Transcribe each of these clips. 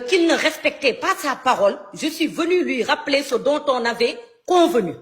qu'il ne respectait pas sa parole, je suis venue lui rappeler ce dont on avait convenu.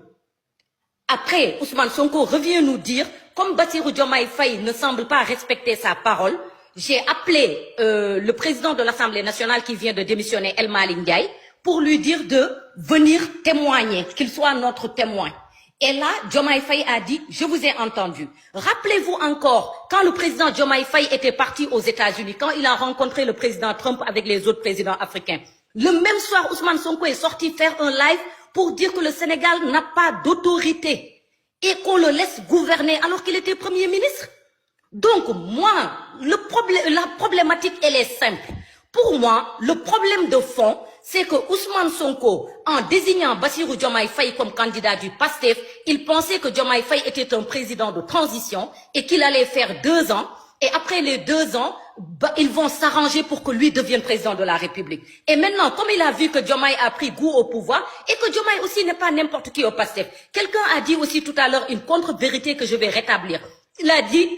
Après, Ousmane Sonko revient nous dire, comme Bassirou Diomaye Faye ne semble pas respecter sa parole, j'ai appelé le président de l'Assemblée nationale qui vient de démissionner, El Malick Ndiaye, pour lui dire de venir témoigner, qu'il soit notre témoin. Et là, Diomaye Faye a dit, je vous ai entendu. Rappelez-vous encore, quand le président Diomaye Faye était parti aux États-Unis, quand il a rencontré le président Trump avec les autres présidents africains, le même soir, Ousmane Sonko est sorti faire un live pour dire que le Sénégal n'a pas d'autorité et qu'on le laisse gouverner alors qu'il était Premier ministre. Donc, moi, la problématique, elle est simple. Pour moi, le problème de fond, c'est que Ousmane Sonko, en désignant Bassirou Diomaye Faye comme candidat du PASTEF, il pensait que Diomaye Faye était un président de transition et qu'il allait faire 2 ans. Et après les 2 ans, ils vont s'arranger pour que lui devienne président de la République. Et maintenant, comme il a vu que Diomaye a pris goût au pouvoir et que Diomaye aussi n'est pas n'importe qui au PASTEF, quelqu'un a dit aussi tout à l'heure une contre-vérité que je vais rétablir. Il a dit,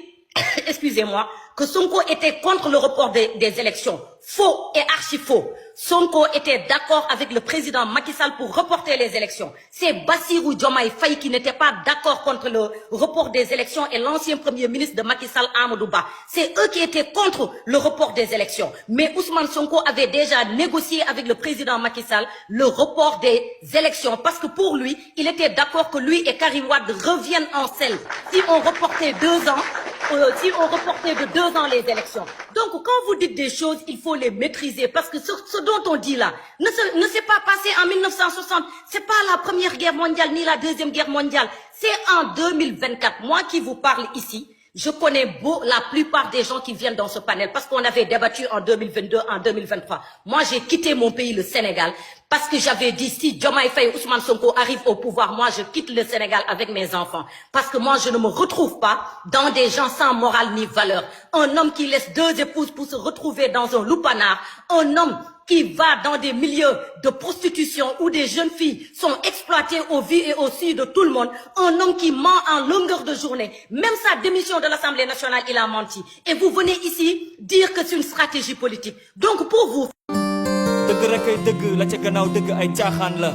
excusez-moi, que Sonko était contre le report des élections. Faux et archi faux. Sonko était d'accord avec le président Macky Sall pour reporter les élections. C'est Bassirou Diomaye Faye qui n'était pas d'accord contre le report des élections et l'ancien premier ministre de Macky Sall, Amadou Ba. C'est eux qui étaient contre le report des élections. Mais Ousmane Sonko avait déjà négocié avec le président Macky Sall le report des élections parce que pour lui, il était d'accord que lui et Karim Wade reviennent en selle. Si on reportait 2 ans, de 2 ans les élections. Donc, quand vous dites des choses, il faut les maîtriser parce que ce dont on dit là ne s'est pas passé en 1960. C'est pas la Première Guerre mondiale ni la Deuxième Guerre mondiale. C'est en 2024. Moi qui vous parle ici, je connais la plupart des gens qui viennent dans ce panel parce qu'on avait débattu en 2022, en 2023. Moi, j'ai quitté mon pays, le Sénégal, parce que j'avais dit si Diomaye Faye et Ousmane Sonko arrivent au pouvoir, moi, je quitte le Sénégal avec mes enfants. Parce que moi, je ne me retrouve pas dans des gens sans morale ni valeur. Un homme qui laisse 2 épouses pour se retrouver dans un lupanar. Un homme qui va dans des milieux de prostitution où des jeunes filles sont exploitées au vu et au su de tout le monde. Un homme qui ment en longueur de journée. Même sa démission de l'Assemblée nationale, il a menti. Et vous venez ici dire que c'est une stratégie politique. Donc pour vous... dëgg rek ay dëgg la ca gannaaw dëgg ay caaxaan la